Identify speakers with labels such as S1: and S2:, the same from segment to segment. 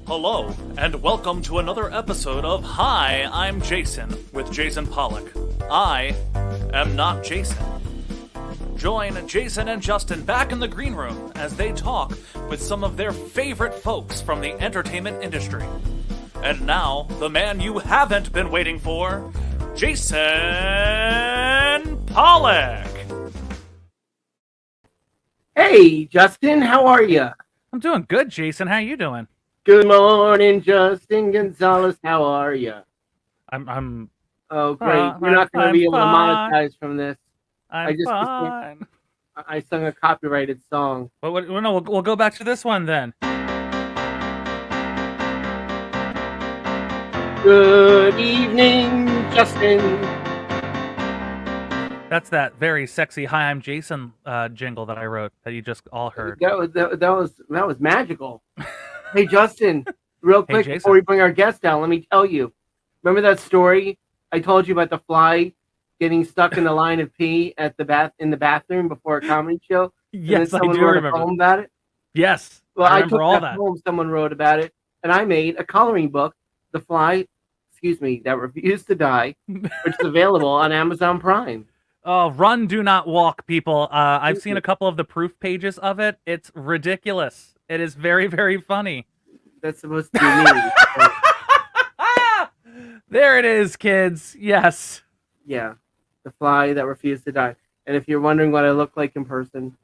S1: Hello, and welcome to another episode of Hi, I'm Jason with Jason Pollock. I am not Jason. Join Jason and Justin back in the green room as they talk with some of their favorite folks from the entertainment industry. And now, the man you haven't been waiting for, Jason Pollock.
S2: Hey, Justin, how are you?
S1: I'm doing good, Jason. How you doing?
S2: Good morning, Justin Gonzalez. How are you?
S1: I'm
S2: Oh, great. You're not going to be able to monetize from this.
S1: I'm fine.
S2: I sung a copyrighted song.
S1: Well, no, we'll go back to this one then.
S2: Good evening, Justin.
S1: That's that very sexy "Hi, I'm Jason" jingle that I wrote that you just all heard.
S2: That was magical. Hey, Justin, real quick before we bring our guest down, let me tell you. Remember that story I told you about the fly getting stuck in the line of pee in the bathroom before a comedy show?
S1: Yes,
S2: I do
S1: remember.
S2: A poem about it.
S1: Yes,
S2: well,
S1: I remember all that.
S2: Poem someone wrote about it, and I made a coloring book, "The Fly," that refused to die, which is available on Amazon Prime.
S1: Oh, run, do not walk, people. I've seen a couple of the proof pages of it. It's ridiculous. It is very, very funny.
S2: That's supposed to be me.
S1: There it is, kids. Yes.
S2: Yeah. The fly that refused to die. And if you're wondering what I look like in person,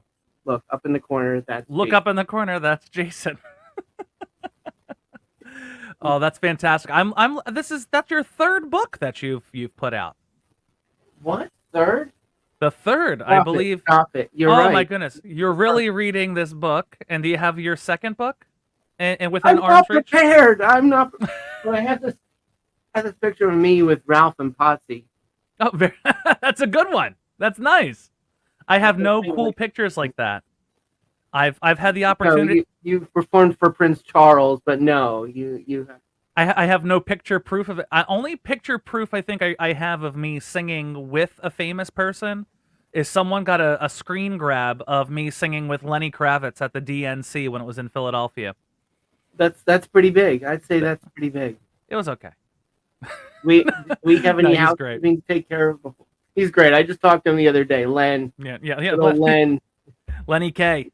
S2: look up in the corner. That's
S1: Jason. Up in the corner. That's Jason. Oh, that's fantastic. That's your third book that you've put out.
S2: What? Third?
S1: The third, I believe.
S2: Stop it. You're right.
S1: Oh my goodness. You're really reading this book, and do you have your second book? And within
S2: arm's
S1: reach?
S2: I'm not prepared. I'm not. But I have this picture of me with Ralph and Potsy.
S1: Oh, that's a good one. That's nice. I have no cool pictures like that. I've had the opportunity.
S2: No, you performed for Prince Charles, but no, you.
S1: I have no picture proof of it. Only picture proof I think I have of me singing with a famous person is someone got a screen grab of me singing with Lenny Kravitz at the DNC when it was in Philadelphia.
S2: That's pretty big. I'd say that's pretty big.
S1: It was okay.
S2: We have any housekeeping to take care of before. He's great. I just talked to him the other day. Len.
S1: Yeah.
S2: Len.
S1: Lenny K.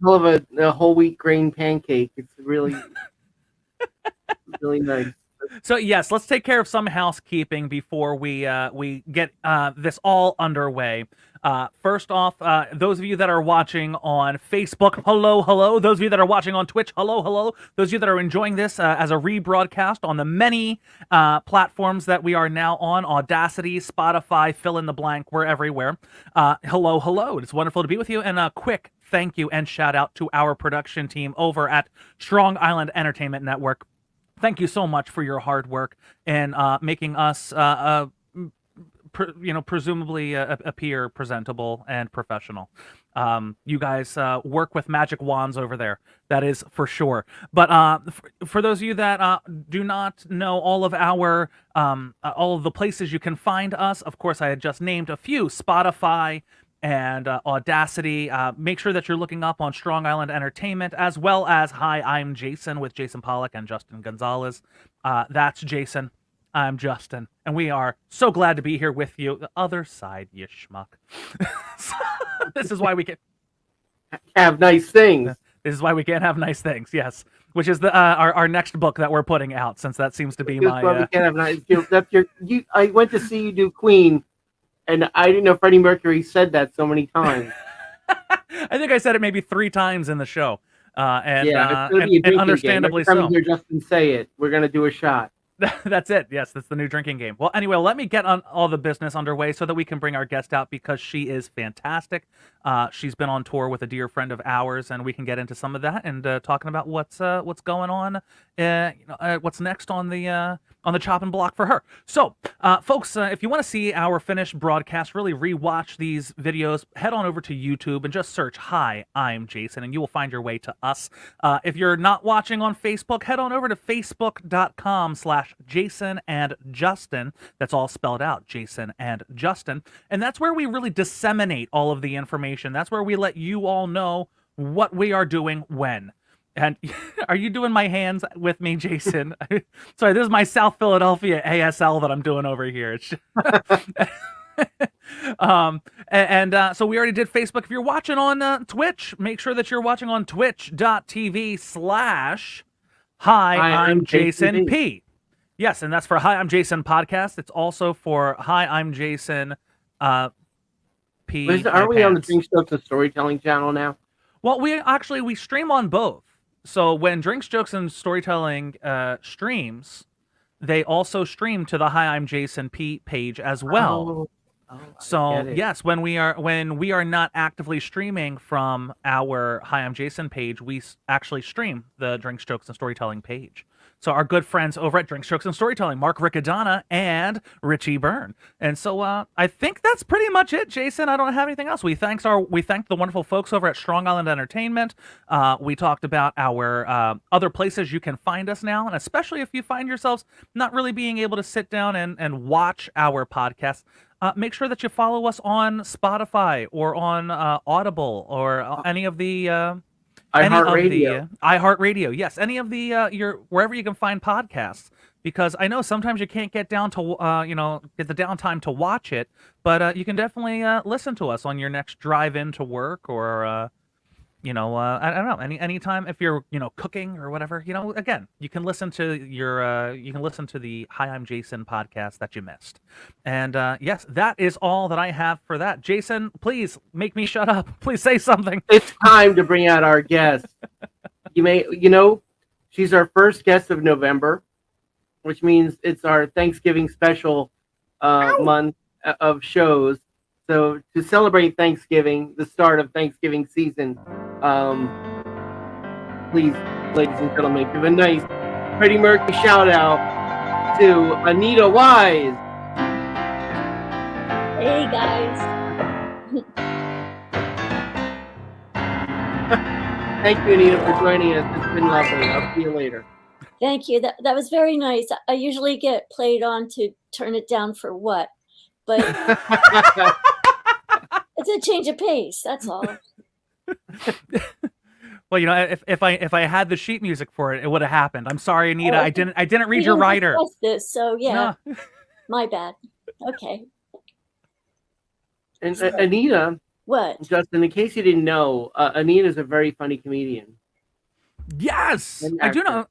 S2: Full of a whole wheat grain pancake. It's really really nice.
S1: So yes, let's take care of some housekeeping before we get this all underway. First off, those of you that are watching on Facebook, hello. Those of you that are watching on Twitch, hello. Those of you that are enjoying this as a rebroadcast on the many platforms that we are now on, Audacity, Spotify, fill in the blank, we're everywhere. Hello. It's wonderful to be with you. And a quick thank you and shout out to our production team over at Strong Island Entertainment Network. Thank you so much for your hard work and making us, presumably appear presentable and professional. You guys work with magic wands over there. That is for sure. But for those of you that do not know all of all of the places you can find us, of course, I had just named a few: Spotify and Audacity. Make sure that you're looking up on Strong Island Entertainment, as well as Hi, I'm Jason with Jason Pollock and Justin Gonzalez. That's Jason. I'm Justin. And we are so glad to be here with you. The other side, you schmuck. This is why we can
S2: have nice things.
S1: This is why we can't have nice things, yes. Which is our next book that we're putting out, since that seems to be my...
S2: we can't have nice things. I went to see you do Queen, and I didn't know Freddie Mercury said that so many times.
S1: I think I said it maybe 3 times in the show. And understandably so.
S2: Hear Justin say it. We're going to do a shot.
S1: That's it. Yes, that's the new drinking game. Well, anyway, let me get on all the business underway so that we can bring our guest out, because she is fantastic. She's been on tour with a dear friend of ours, and we can get into some of that and talking about what's going on, what's next on the chopping block for her. So, folks, if you want to see our finished broadcast, really rewatch these videos, head on over to YouTube and just search "Hi, I'm Jason," and you will find your way to us. If you're not watching on Facebook, head on over to facebook.com/Jason and Justin. That's all spelled out, Jason and Justin. And that's where we really disseminate all of the information. That's where we let you all know what we are doing when. And are you doing my hands with me, Jason? Sorry, this is my South Philadelphia ASL that I'm doing over here. It's so we already did Facebook. If you're watching on Twitch, make sure that you're watching on twitch.tv/Hi, I'm Jason P. Yes, and that's for Hi, I'm Jason podcast. It's also for Hi, I'm Jason P.
S2: Are we on the Drinks, Jokes, and Storytelling channel now?
S1: Well, we stream on both. So when Drinks, Jokes, and Storytelling streams, they also stream to the Hi, I'm Jason P page as well. So yes, when we are not actively streaming from our Hi, I'm Jason page, we actually stream the Drinks, Jokes, and Storytelling page. So our good friends over at Drinks, Jokes, and Storytelling, Mark Riccadonna and Richie Byrne. And so I think that's pretty much it, Jason. I don't have anything else. We thanked the wonderful folks over at Strong Island Entertainment. We talked about our other places you can find us now, and especially if you find yourselves not really being able to sit down and watch our podcast. Make sure that you follow us on Spotify or on Audible or any of the iHeartRadio. Yes, any of the wherever you can find podcasts, because I know sometimes you can't get down to get the downtime to watch it, but you can definitely listen to us on your next drive into work or I don't know, anytime if you're cooking or whatever. Again, you can listen to the Hi, I'm Jason podcast that you missed. And yes, that is all that I have for that. Jason, please make me shut up. Please say something.
S2: It's time to bring out our guest. She's our first guest of November, which means it's our Thanksgiving special month of shows. So to celebrate Thanksgiving, the start of Thanksgiving season, please, ladies and gentlemen, give a nice Freddie Mercury shout out to Anita Wise.
S3: Hey guys.
S2: Thank you, Anita, for joining us. It's been lovely. I'll see you later.
S3: Thank you. That was very nice. I usually get played on to turn it down for what, but it's a change of pace. That's all.
S1: Well, if I had the sheet music for it, it would have happened. I'm sorry, Anita. I didn't read your writer.
S3: This, so yeah, no. My bad. Okay.
S2: And Anita.
S3: What?
S2: Justin, in case you didn't know, Anita's a very funny comedian.
S1: Yes, I do know.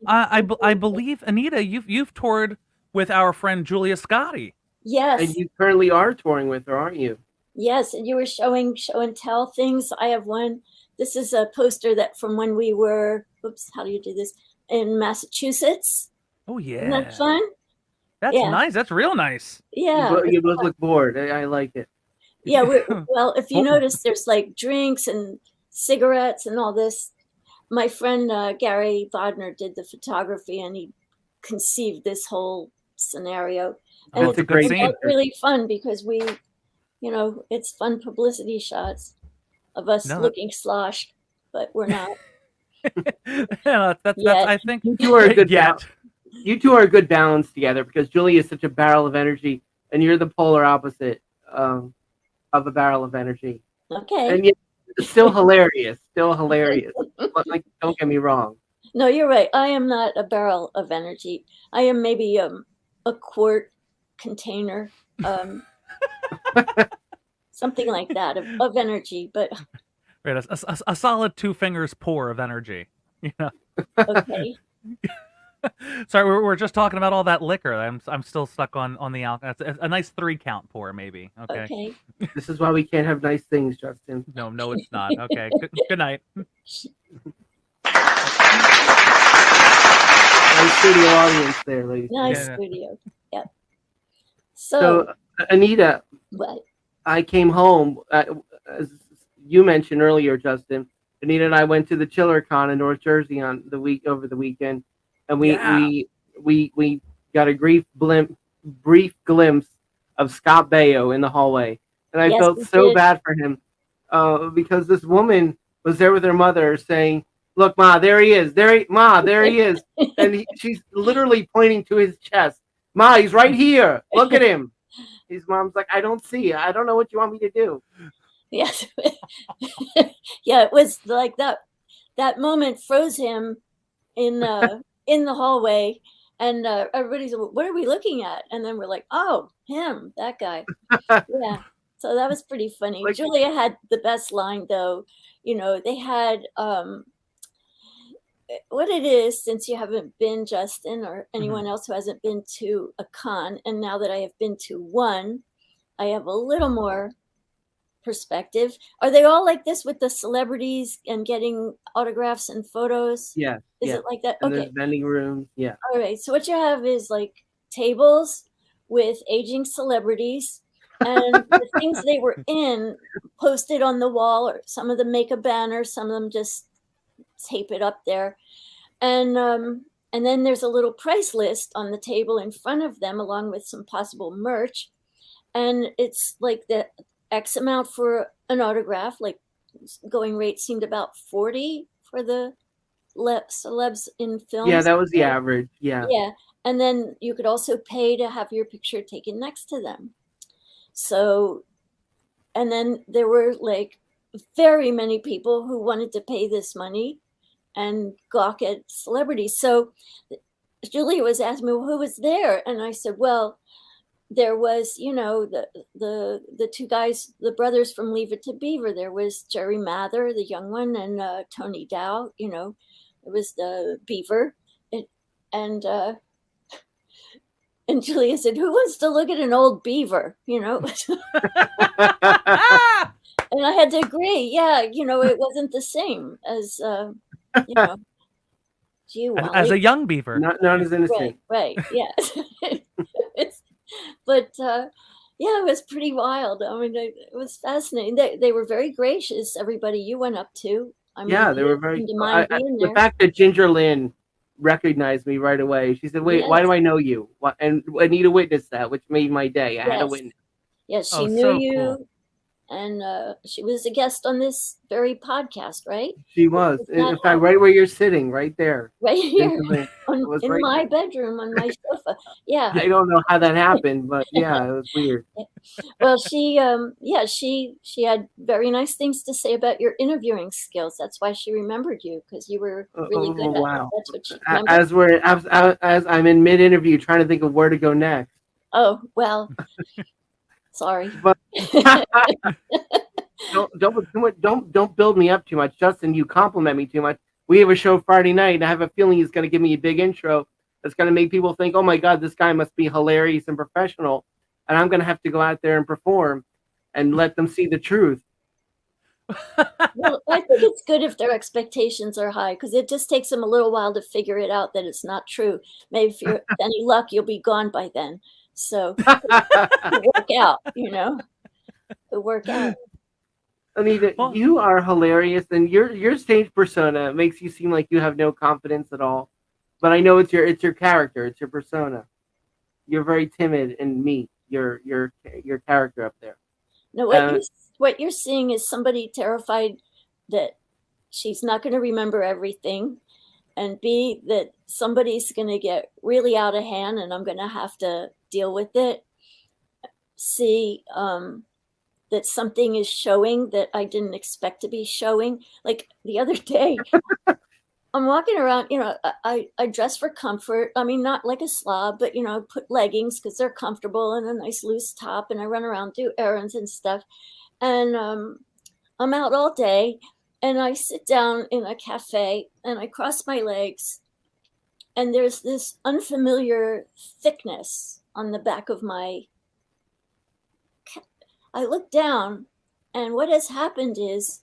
S1: I believe, Anita, you've toured with our friend Julia Scotti.
S3: Yes.
S2: And you currently are touring with her, aren't you?
S3: Yes, and you were showing show and tell things. I have one. This is a poster that from when we were, how do you do this? In Massachusetts.
S1: Oh, yeah.
S3: Isn't that fun?
S1: That's nice. That's real nice.
S3: Yeah.
S2: You both look bored. I like it.
S3: Yeah, well, if you notice, there's like drinks and cigarettes and all this. My friend Gary Bodner did the photography, and he conceived this whole scenario. And
S2: it's a great scene.
S3: Really fun because we, it's fun publicity shots of us looking sloshed, but we're not.
S1: that's I think
S2: you two are a good You two are a good balance together because Julie is such a barrel of energy, and you're the polar opposite of a barrel of energy.
S3: Okay.
S2: And yet, still hilarious. But don't get me wrong.
S3: No, you're right. I am not a barrel of energy. I am maybe a quart container, something like that of energy. But
S1: right, a solid 2 fingers pour of energy.
S3: Okay.
S1: Sorry, we're just talking about all that liquor. I'm still stuck on the alcohol. It's a nice 3 count pour, maybe. Okay.
S2: This is why we can't have nice things, Justin.
S1: No, it's not. Okay. Good night.
S2: Nice studio audience there, ladies.
S3: Nice studio. Yeah.
S2: So Anita,
S3: what?
S2: I came home as you mentioned earlier, Justin. Anita and I went to the ChillerCon in North Jersey over the weekend. And we got a brief glimpse of Scott Baio in the hallway, and I felt so bad for him because this woman was there with her mother saying, "Look, Ma, there he is. There he is," and she's literally pointing to his chest. "Ma, he's right here. Look at him." His mom's like, "I don't see. I don't know what you want me to do."
S3: Yes. Yeah, it was like that. that moment froze him in the hallway, and everybody's like, what are we looking at? And then we're like, oh, him, that guy. Yeah. So that was pretty funny.
S2: Like-
S3: Julia had the best line, though. They had what it is, since you haven't been, Justin, or anyone else who hasn't been to a con, and now that I have been to one, I have a little more perspective. Are they all like this with the celebrities and getting autographs and photos?
S2: Yeah.
S3: Is it like that?
S2: And
S3: Okay.
S2: there's vending rooms. Yeah.
S3: All right. So what you have is like tables with aging celebrities and the things they were in posted on the wall, or some of them make a banner, some of them just tape it up there. And then there's a little price list on the table in front of them, along with some possible merch. And it's like the X amount for an autograph, like going rate seemed about 40 for the celebs in films.
S2: Yeah, that was the average. Yeah.
S3: Yeah. And then you could also pay to have your picture taken next to them. So, and then there were like very many people who wanted to pay this money and gawk at celebrities. So Julia was asking me, well, who was there? And I said, well, there was, the two guys, the brothers from Leave It to Beaver. There was Jerry Mather, the young one, and Tony Dow. It was the Beaver, and Julia said, "Who wants to look at an old beaver?" And I had to agree. Yeah, it wasn't the same as gee, Wally.
S1: As a young beaver.
S2: Not as innocent.
S3: Right. Yeah. But yeah, it was pretty wild. I mean, it was fascinating. They were very gracious. Everybody you went up to. I mean,
S2: Yeah, they were very. The
S3: there.
S2: fact that Ginger Lynn recognized me right away. She said, "Wait, why do I know you?" And Anita witnessed that, which made my day. I had a witness.
S3: Yes, she knew you. Cool. And she was a guest on this very podcast, right?
S2: She was. In fact, right where you're sitting, right there.
S3: Right here.
S2: In
S3: my bedroom, on my sofa. Yeah.
S2: I don't know how that happened, but yeah, it was weird.
S3: Well, she had very nice things to say about your interviewing skills. That's why she remembered you, because you were really good at it. That's what she remembered.
S2: As I'm in mid-interview trying to think of where to go next.
S3: Oh, well. Sorry.
S2: But don't build me up too much, Justin. You compliment me too much. We have a show Friday night, and I have a feeling he's going to give me a big intro that's going to make people think, "Oh my God, this guy must be hilarious and professional," and I'm going to have to go out there and perform and let them see the truth.
S3: Well, I think it's good if their expectations are high, because it just takes them a little while to figure it out that it's not true. Maybe if you're any luck, you'll be gone by then. So it'll work out, it'll work out.
S2: Anita, you are hilarious, and your stage persona makes you seem like you have no confidence at all. But I know it's your character, it's your persona. You're very timid and meek. Your character up there.
S3: No, what you're seeing is somebody terrified that she's not going to remember everything, and B, that somebody's going to get really out of hand, and I'm going to have to deal with it. C, that something is showing that I didn't expect to be showing. Like the other day, I'm walking around, I dress for comfort. I mean, not like a slob, but, put leggings because they're comfortable, and a nice loose top, and I run around, do errands and stuff. And I'm out all day, and I sit down in a cafe, and I cross my legs, and there's this unfamiliar thickness on the back of my. I look down, and what has happened is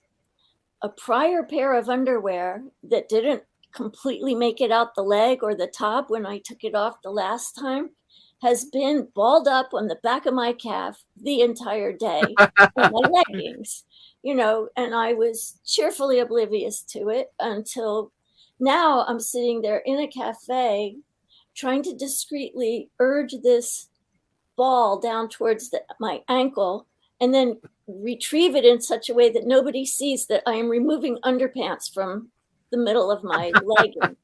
S3: a prior pair of underwear that didn't completely make it out the leg or the top when I took it off the last time has been balled up on the back of my calf the entire day in my leggings, and I was cheerfully oblivious to it until now. I'm sitting there in a cafe trying to discreetly urge this ball down towards my ankle and then retrieve it in such a way that nobody sees that I am removing underpants from the middle of my legging.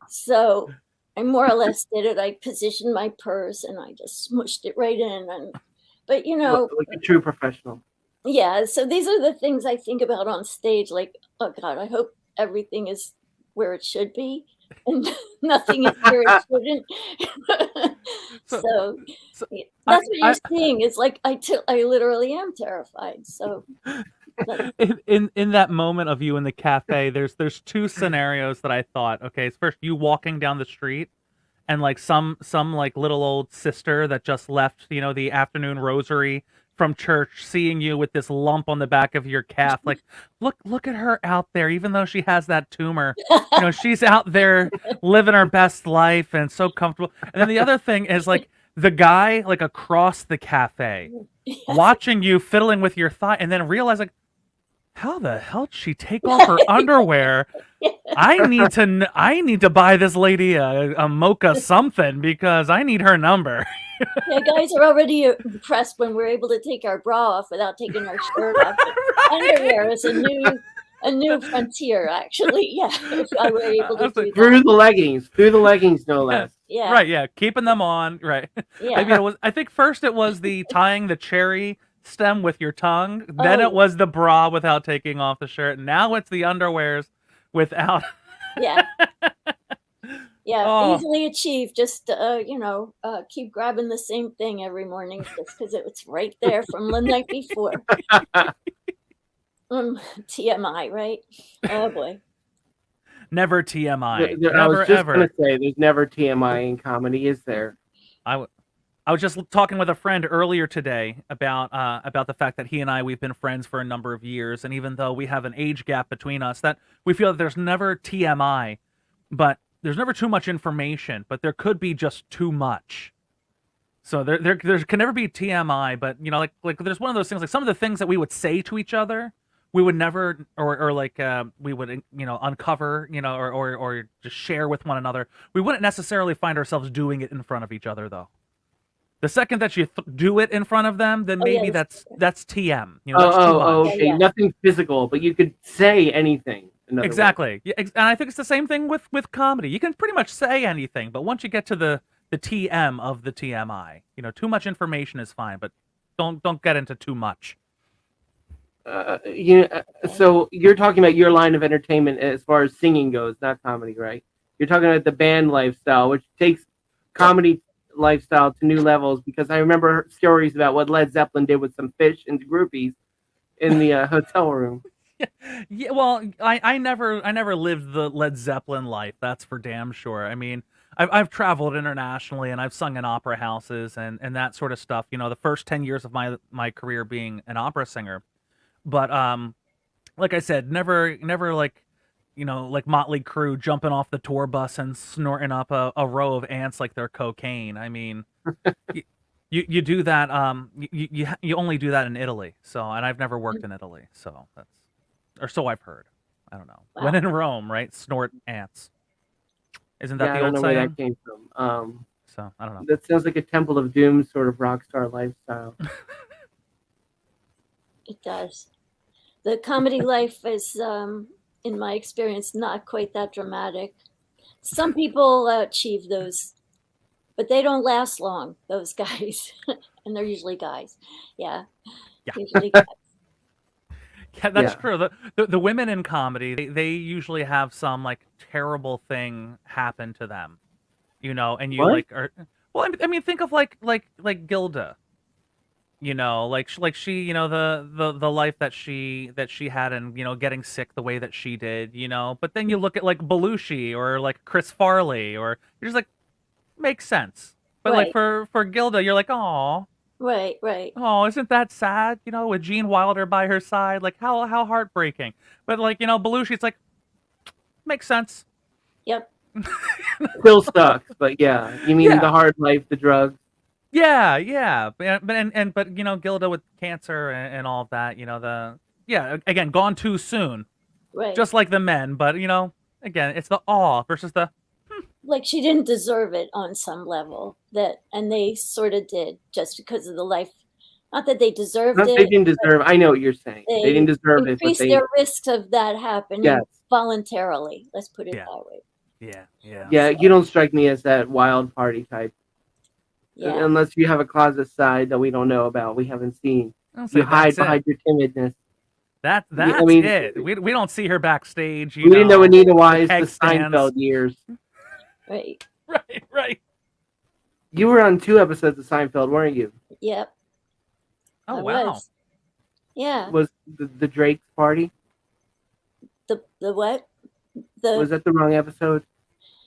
S3: So I more or less did it. I positioned my purse and I just smushed it right in. But
S2: like a true professional.
S3: Yeah. So these are the things I think about on stage. Like, oh God, I hope everything is where it should be, and nothing is where it shouldn't.
S1: So,
S3: So
S1: so I,
S3: that's what you're
S1: I,
S3: seeing. It's like I literally am terrified. So that's
S1: in that moment of you in the cafe, there's two scenarios that I thought. Okay, first you walking down the street and like some like little old sister that just left, the afternoon rosary from church, seeing you with this lump on the back of your calf, like look at her out there, even though she has that tumor, she's out there living her best life and so comfortable. And then the other thing is like the guy like across the cafe watching you fiddling with your thigh and then realize like, how the hell did she take off her underwear? I need to buy this lady a mocha something because I need her number.
S3: Yeah, guys are already impressed when we're able to take our bra off without taking our shirt off. But
S1: Right.
S3: underwear is a new frontier, actually. Yeah, if I were able to do
S2: Through
S3: that.
S2: the leggings, no less.
S3: Yeah,
S1: Right, yeah, keeping them on, right. I mean,
S3: yeah.
S1: I think first it was the tying the cherry stem with your tongue, then it
S3: Oh,
S1: was the bra without taking off the shirt, and now it's the underwears without.
S3: yeah, yeah.
S1: Oh,
S3: Easily achieved. Just keep grabbing the same thing every morning just because it's right there from the night before. TMI, right? Oh boy.
S1: never TMI.
S2: I was
S1: Never
S2: just gonna
S1: ever.
S2: say, there's never TMI in comedy, is there?
S1: I was just talking with a friend earlier today about the fact that he and we've been friends for a number of years, and even though we have an age gap between us, that we feel that there's never TMI, but there's never too much information, but there could be just too much. So there can never be TMI, but like there's one of those things like some of the things that we would say to each other, we would never or like we would uncover or just share with one another. We wouldn't necessarily find ourselves doing it in front of each other though. The second that you do it in front of them, then
S3: Oh yeah,
S1: maybe
S3: that's
S1: that's TM.
S2: Oh,
S1: That's too
S3: yeah,
S1: much.
S2: okay.
S3: yeah.
S2: Nothing physical, but you could say anything. In other words.
S1: Exactly. Yeah, and I think it's the same thing with comedy. You can pretty much say anything, but once you get to the TM of the TMI, too much information is fine, but don't get into too much.
S2: So you're talking about your line of entertainment as far as singing goes, not comedy, right? You're talking about the band lifestyle, which takes comedy lifestyle to new levels. Because I remember stories about what Led Zeppelin did with some fish and groupies in the hotel room.
S1: Yeah, well, I never lived the Led Zeppelin life. That's for damn sure. I mean, I've traveled internationally and I've sung in opera houses and that sort of stuff. The first 10 years of my career being an opera singer, but like I said, never like like Motley Crue jumping off the tour bus and snorting up a row of ants like they're cocaine. I mean, you do that. You only do that in Italy. So, and I've never worked in Italy, so that's or so I've heard. I don't know. When
S3: Wow.
S1: in Rome, right? Snort ants. Isn't that
S2: Yeah, I
S1: the
S2: don't
S1: old
S2: know where
S1: saying?
S2: that came from.
S1: So I don't know.
S2: That sounds like a Temple of Doom sort of rock star lifestyle.
S3: It does. The comedy life is, in my experience, not quite that dramatic. Some people achieve those, but they don't last long, those guys. And they're usually guys. Yeah,
S1: Yeah,
S3: usually guys.
S1: yeah, that's
S2: Yeah.
S1: true. The women in comedy, they usually have some like terrible thing happen to them, and you
S2: What?
S1: like are well. I mean, think of like Gilda. Like she, the life that she had, and getting sick the way that she did, But then you look at like Belushi or like Chris Farley, or you're just like, makes sense. But like
S3: Right,
S1: for Gilda, you're like,
S3: right, right.
S1: isn't that sad? With Gene Wilder by her side, like how heartbreaking. But like Belushi, it's like makes sense.
S3: Yep.
S2: Still sucks, but yeah. You mean
S1: Yeah,
S2: the hard life, the drugs?
S1: yeah. But Gilda with cancer and all of that, again, gone too soon.
S3: Right.
S1: Just like the men, but again, it's the awe versus the
S3: Like she didn't deserve it on some level, and they sort of did just because of the life. Not that they deserved
S2: Not they
S3: it,
S2: didn't deserve. I know what you're saying. They
S3: they
S2: didn't deserve it, but
S3: increased
S2: they.
S3: their risks of that happening
S2: Yes.
S3: voluntarily. Let's put it
S1: yeah,
S3: that way.
S1: yeah.
S2: Yeah, you don't strike me as that wild party type,
S3: Yeah.
S2: unless you have a closet side that we don't know about, we haven't seen.
S1: I'll say
S2: You hide
S1: that's it.
S2: behind your timidness.
S1: That's
S2: I mean,
S1: it. We don't see her backstage.
S2: We didn't know Anita Wise, the
S1: keg stands.
S2: Seinfeld years.
S3: Right.
S1: Right.
S2: You were on 2 episodes of Seinfeld, weren't you?
S3: Yep.
S1: Oh,
S3: I
S1: wow.
S3: was. Yeah.
S2: Was the Drake's party?
S3: The what?
S2: Was that the wrong episode?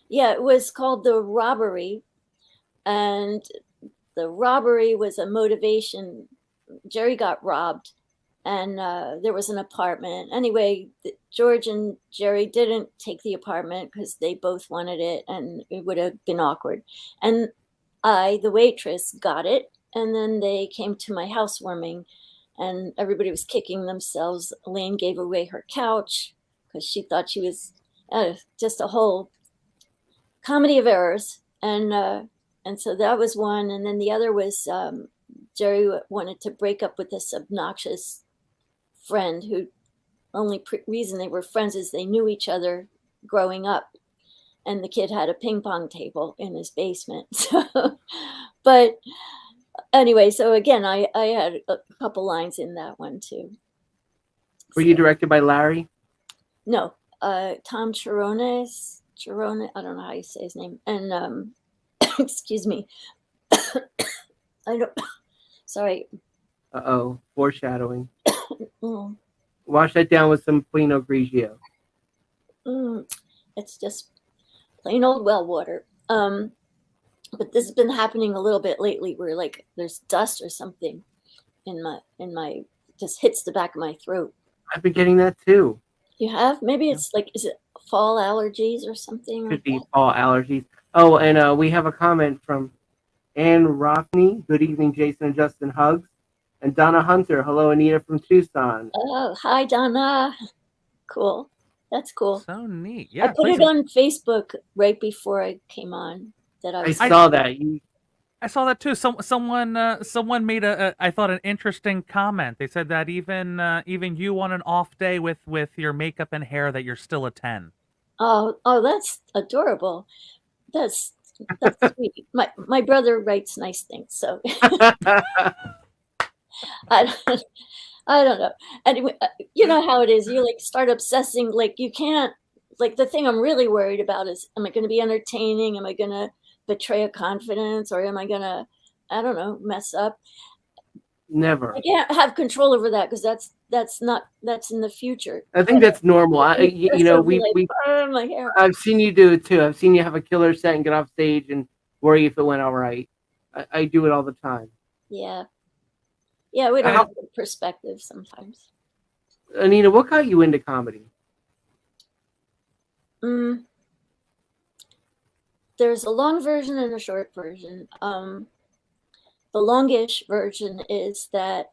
S3: Yeah, it was called The Robbery, and the robbery was a motivation. Jerry got robbed, and there was an apartment. Anyway, George and Jerry didn't take the apartment because they both wanted it, and it would have been awkward. And I, the waitress, got it, and then they came to my housewarming, and everybody was kicking themselves. Elaine gave away her couch because she thought she was just a whole comedy of errors, and so that was one, and then the other was Jerry wanted to break up with this obnoxious friend who only reason they were friends is they knew each other growing up, and the kid had a ping pong table in his basement. But anyway, so again, I had a couple lines in that one too.
S2: Were you directed by Larry?
S3: No, Tom Chirones. Chirone, I don't know how you say his name. And excuse me. I don't. Sorry.
S2: Foreshadowing.
S3: Mm.
S2: Wash that down with some Pinot Grigio.
S3: It's just plain old well water. But this has been happening a little bit lately, where like there's dust or something in my just hits the back of my throat.
S2: I've been getting that too.
S3: You have? Maybe it's like, is it fall allergies or something?
S2: Could be fall allergies. Oh, and we have a comment from Ann Rothney. Good evening, Jason and Justin. Hugs. And Donna Hunter. Hello, Anita from Tucson.
S3: Oh, hi, Donna. Cool. That's cool.
S1: So neat. Yeah.
S3: I put it on Facebook right before I came on.
S2: I saw that.
S1: I saw that too. Someone made I thought an interesting comment. They said that even you on an off day with your makeup and hair that you're still a 10.
S3: Oh, that's adorable. That's sweet. My brother writes nice things, so I don't know. Anyway, you know how it is. You like start obsessing. Like you can't. Like the thing I'm really worried about is, am I going to be entertaining? Am I going to betray a confidence, or am I going to, I don't know, mess up?
S2: Never.
S3: I can't have control over that because that's in the future.
S2: I think that's normal.
S3: My hair.
S2: I've seen you do it too. I've seen you have a killer set and get off stage and worry if it went all right. I do it all the time.
S3: Yeah, we don't have good perspective sometimes.
S2: Anita, what got you into comedy?
S3: There's a long version and a short version. The longish version is that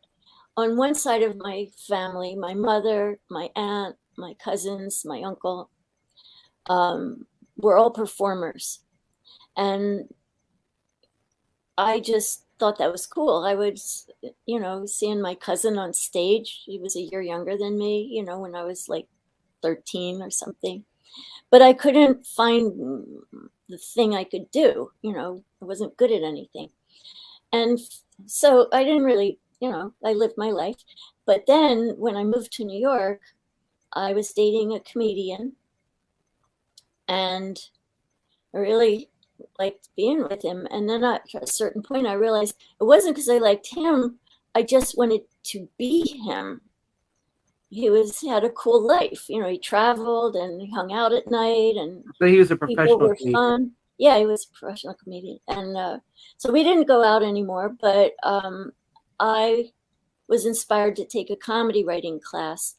S3: on one side of my family, my mother, my aunt, my cousins, my uncle, were all performers. And I just thought that was cool. I would, seeing my cousin on stage. He was a year younger than me, when I was like 13 or something. But I couldn't find the thing I could do. I wasn't good at anything. And so I didn't really, I lived my life. But then when I moved to New York, I was dating a comedian. And I really liked being with him. And then at a certain point, I realized it wasn't because I liked him. I just wanted to be him. He had a cool life. He traveled and he hung out at night. And
S2: so he was a professional
S3: comedian. Fun. Yeah, he was a professional comedian. And so we didn't go out anymore, but I was inspired to take a comedy writing class,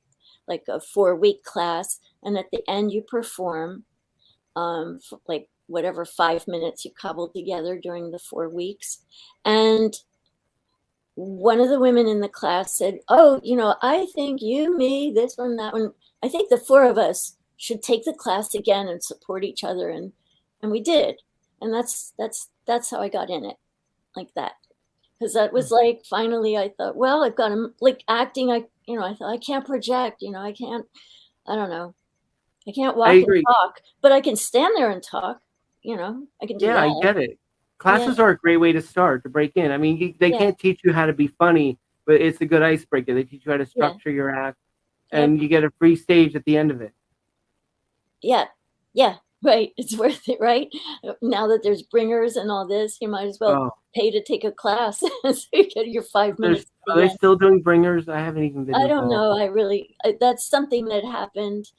S3: like a 4-week class. And at the end, you perform for like whatever 5 minutes you cobbled together during the 4 weeks. And one of the women in the class said, oh, I think you, me, this one, that one, I think the 4 of us should take the class again and support each other. And we did. And that's how I got in it, like that. Because that was like, finally, I thought, well, I've got to, like acting, I thought I can't project, I can't, I don't know. I can't walk and talk, but I can stand there and talk, I can do that.
S2: Yeah, I get it. Classes are a great way to start, to break in. I mean, they can't teach you how to be funny, but it's a good icebreaker. They teach you how to structure your act. and you get a free stage at the end of it.
S3: Yeah, right. It's worth it, right? Now that there's bringers and all this, you might as well pay to take a class so you get your 5 minutes.
S2: Are they still doing bringers? I haven't even been
S3: I don't
S2: involved.
S3: know. That's something that happened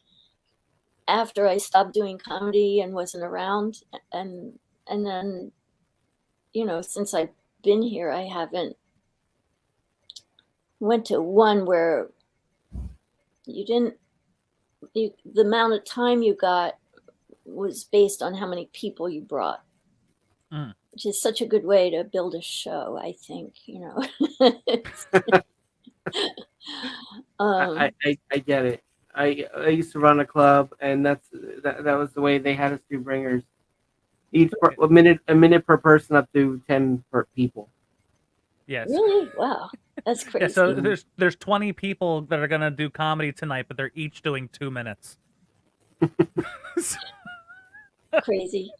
S3: after I stopped doing comedy and wasn't around. And then, since I've been here, I haven't went to one where the amount of time you got was based on how many people you brought, which is such a good way to build a show, I think,
S2: I get it. I used to run a club, and that was the way they had us do bringers. Each a minute per person, up to 10 per people.
S1: Yes.
S3: Really? Wow, that's crazy.
S1: Yeah, so there's 20 people that are gonna do comedy tonight, but they're each doing 2 minutes.
S3: Crazy.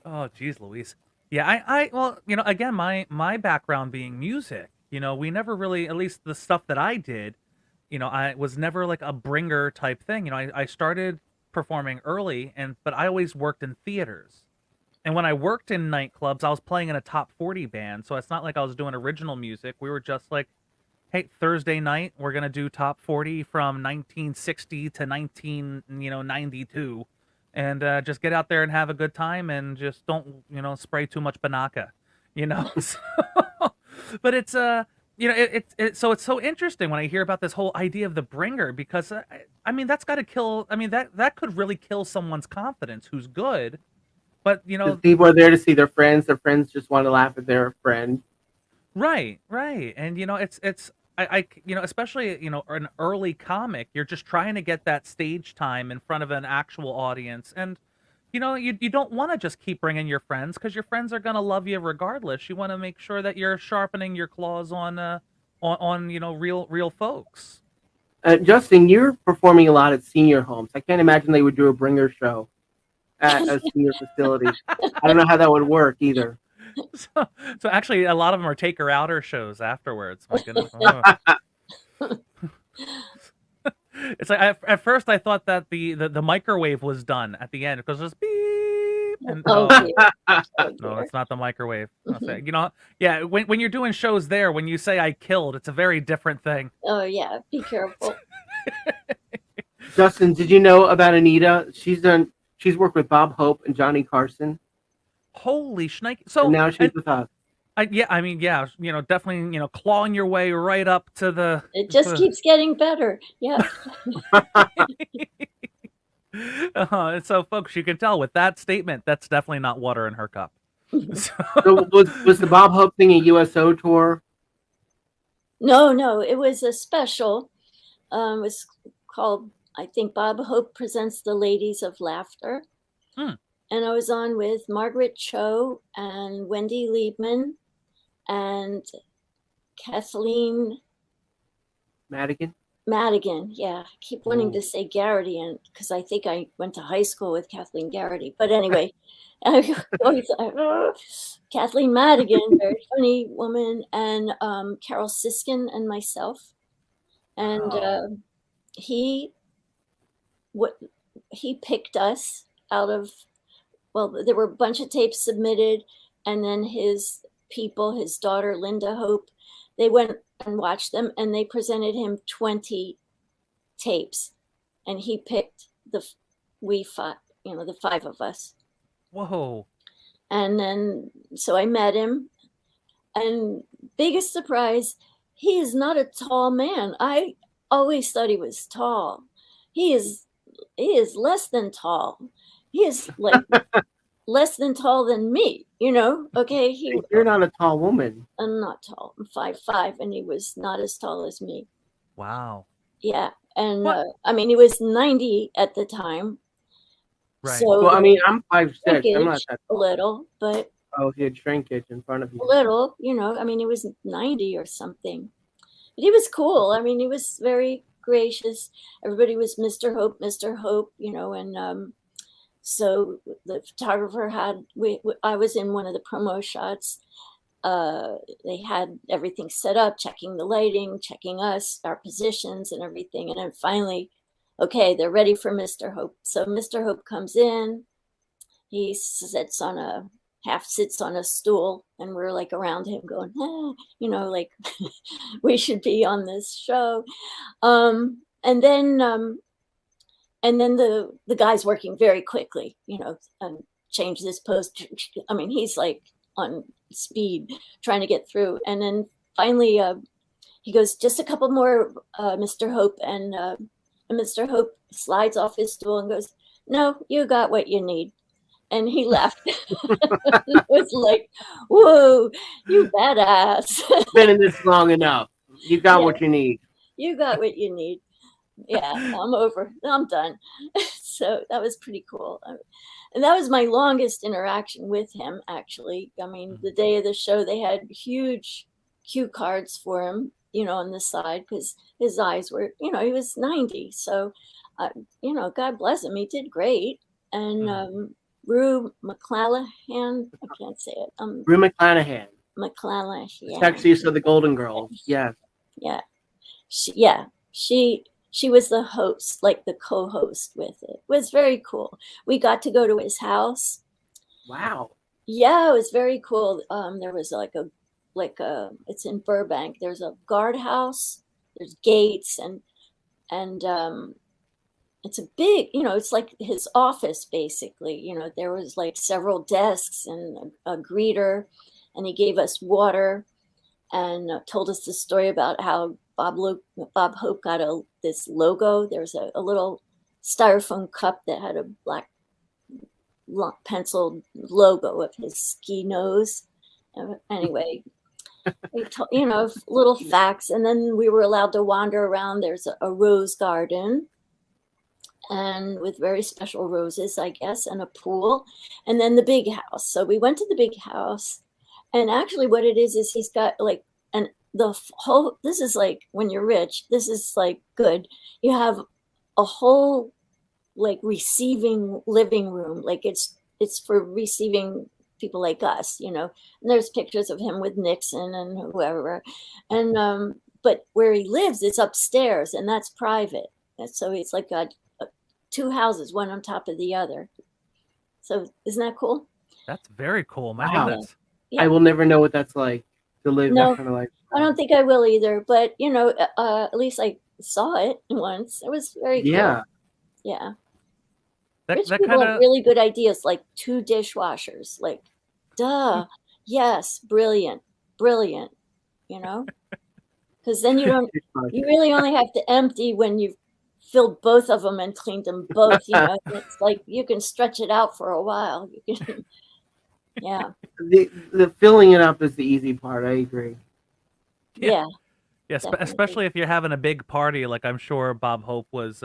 S1: Oh, geez, Louise. Yeah, well, again, my background being music, we never really, at least the stuff that I did, I was never like a bringer type thing. I started performing early, but I always worked in theaters. And when I worked in nightclubs, I was playing in a top 40 band, so it's not like I was doing original music. We were just like, hey, Thursday night, we're gonna do top 40 from 1960 to 1992. And just get out there and have a good time, and just don't spray too much banaka, So, but it's so it's so interesting when I hear about this whole idea of the bringer, because I mean that's got to kill. I mean that could really kill someone's confidence who's good, but
S2: people are there to see their friends. Their friends just want to laugh at their friend.
S1: Right, and it's I especially an early comic, you're just trying to get that stage time in front of an actual audience, and you don't want to just keep bringing your friends, because your friends are gonna love you regardless. You want to make sure that you're sharpening your claws on real folks.
S2: Justin, you're performing a lot at senior homes. I can't imagine they would do a bringer show at a senior facility. I don't know how that would work either.
S1: So actually, a lot of them are taker outer shows afterwards. My goodness. It's like at first I thought that the microwave was done at the end, because it was beep. And no, it's not the microwave. Yeah. When you're doing shows there, when you say I killed, it's a very different thing.
S3: Oh yeah, be careful.
S2: Justin, did you know about Anita? She's worked with Bob Hope and Johnny Carson.
S1: Holy shnikes! So
S2: and now she's with us.
S1: Definitely, clawing your way right up to the.
S3: It just keeps getting better. Yeah.
S1: So, folks, you can tell with that statement, that's definitely not water in her cup.
S2: So was the Bob Hope thing a USO tour?
S3: No, it was a special. It was called, I think, Bob Hope Presents the Ladies of Laughter. And I was on with Margaret Cho and Wendy Liebman and Kathleen
S2: Madigan.
S3: Yeah. I keep wanting to say Garrity, and because I think I went to high school with Kathleen Garrity. But anyway, Kathleen Madigan, very funny woman, and Carol Siskin and myself. And he picked us out of, there were a bunch of tapes submitted, and then his people, his daughter, Linda Hope, they went and watched them, and they presented him 20 tapes, and he picked the five of us.
S1: Whoa.
S3: And then, so I met him, and biggest surprise, he is not a tall man. I always thought he was tall. He is less than tall. He is like less than tall than me, Okay,
S2: you're not a tall woman.
S3: I'm not tall. I'm 5'5", and he was not as tall as me.
S1: Wow.
S3: Yeah, and he was 90 at the time.
S1: Right.
S3: So
S2: well, I'm 5'6". I'm not that
S3: tall. A little, but
S2: he had shrinkage in front of you.
S3: A little, he was 90 or something. But he was cool. He was very gracious. Everybody was Mr. Hope, and so the photographer I was in one of the promo shots, they had everything set up, checking the lighting, checking us, our positions and everything. And then finally, okay, they're ready for Mr. Hope. So Mr. Hope comes in, he sits on a stool, and we're like around him going, like we should be on this show. And then the guy's working very quickly, change this post. I mean, he's like on speed trying to get through. And then finally he goes, just a couple more, Mr. Hope. And Mr. Hope slides off his stool and goes, no, you got what you need. And he left. It was like, whoa, you badass.
S2: Been in this long enough. You got what you need.
S3: You got what you need. Yeah, I'm over. I'm done. So that was pretty cool. And that was my longest interaction with him, actually. I mean, the day of the show, they had huge cue cards for him, on the side, because his eyes were, he was 90. So, God bless him. He did great. And Rue McClanahan, I can't say it.
S2: Rue McClanahan.
S3: McClanahan, yeah.
S2: Sexiest of the Golden Girls, yeah.
S3: Yeah. She was the host, like the co-host with it. It was very cool. We got to go to his house.
S2: Wow.
S3: Yeah, it was very cool. There was it's in Burbank. There's a guardhouse, there's gates, and it's a big, it's like his office, basically. There was like several desks and a greeter, and he gave us water and told us the story about how Bob Hope got this logo. There was a little styrofoam cup that had a black penciled logo of his ski nose. Anyway, little facts. And then we were allowed to wander around. There's a rose garden, and with very special roses, I guess, and a pool, and then the big house. So we went to the big house, and actually what it is he's got like this is like, when you're rich, this is like good. You have a whole like receiving living room. Like it's for receiving people like us, and there's pictures of him with Nixon and whoever. And, but where he lives, it's upstairs, and that's private. And so it's like got two houses, one on top of the other. So isn't that cool?
S1: That's very cool. My
S2: Wow.
S1: goodness.
S3: Yeah.
S2: I will never know what that's like to live that kind of life.
S3: I don't think I will either, but at least I saw it once. It was very cool.
S2: Yeah.
S3: Yeah.
S1: That
S3: Rich
S1: that
S3: people
S1: kind
S3: have
S1: of
S3: really good ideas, like 2 dishwashers. Like, duh, yes, brilliant, because then you really only have to empty when you've filled both of them and cleaned them both. It's like you can stretch it out for a while. You can, yeah.
S2: The filling it up is the easy part. I agree.
S3: Yeah.
S1: Yes,
S3: Definitely.
S1: especially if you're having a big party, like I'm sure Bob Hope was,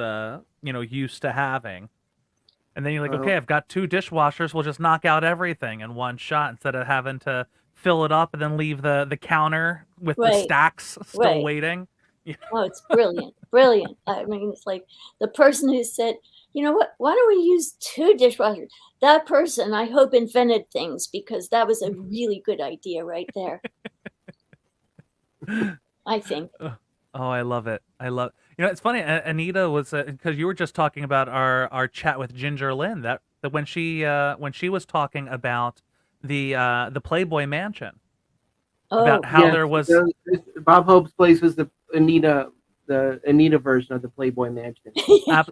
S1: used to having. And then you're like, okay, I've got 2 dishwashers. We'll just knock out everything in one shot instead of having to fill it up and then leave the counter with the stacks still waiting.
S3: Oh, it's brilliant. Brilliant. I mean, it's like the person who said, you know what, why don't we use 2 dishwashers? That person, I hope, invented things, because that was a really good idea right there. I think.
S1: Oh, I love it. It's funny. Anita was, because you were just talking about our chat with Ginger Lynn, that when she was talking about the Playboy Mansion, about how there was
S2: Bob Hope's place was the Anita version of the Playboy Mansion.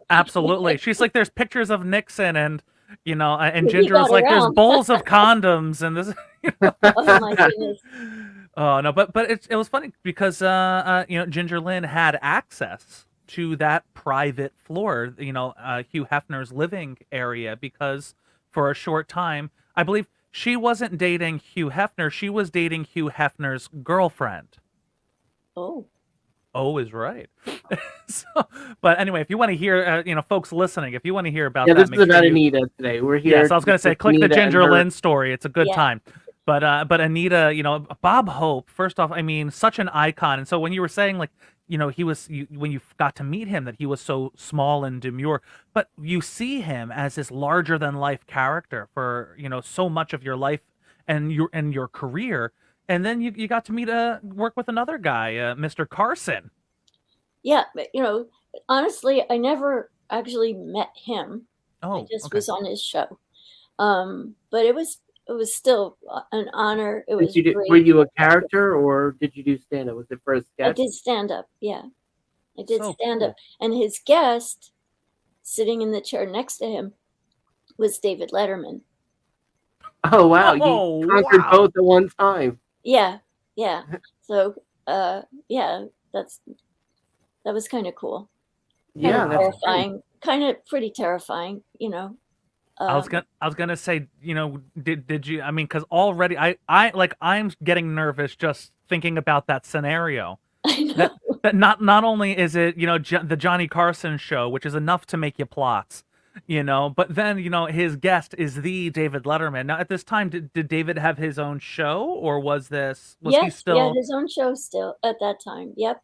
S1: Absolutely. She's like, there's pictures of Nixon, and and Ginger was like, there's bowls of condoms, and this.
S3: Oh my goodness.
S1: Oh no, but it was funny because Ginger Lynn had access to that private floor, Hugh Hefner's living area, because for a short time, I believe she wasn't dating Hugh Hefner, she was dating Hugh Hefner's girlfriend.
S3: Oh
S1: is right. But anyway, if you want to hear, folks listening, if you want to hear about
S2: that,
S1: this
S2: is about Anita today. We're here.
S1: Yes, I was going to say, click
S2: Anita
S1: the Ginger Lynn story. It's a good time. But Anita, Bob Hope, first off, I mean, such an icon. And so when you were saying, like, he was, when you got to meet him, that he was so small and demure, but you see him as this larger than life character for, so much of your life and your career. and then you got to meet work with another guy, Mr. Carson.
S3: Yeah, but honestly, I never actually met him. I
S1: Oh,
S3: just
S1: okay.
S3: was on his show. But it was still an honor. It was
S2: Were
S3: great.
S2: you a character or did you do stand up? Was it first
S3: I
S2: sketch?
S3: did stand up. Yeah, I did
S1: So
S3: stand up,
S1: cool.
S3: and his guest sitting in the chair next to him was David Letterman.
S2: Oh wow, you
S1: Oh,
S2: conquered
S1: wow.
S2: both at one time.
S3: Yeah, yeah. So, yeah, that was kind of cool. Kind of
S2: Yeah, that's
S1: Wow.
S2: great.
S3: terrifying. Kind of pretty terrifying.
S1: I was gonna say, did you? I mean, because already I'm getting nervous just thinking about that scenario.
S3: I know.
S1: That that not only is it the Johnny Carson show, which is enough to make you plots, but then his guest is the David Letterman. Now at this time, did David have his own show, or was he
S3: Yes, he had
S1: still?
S3: his own show still at that time. Yep,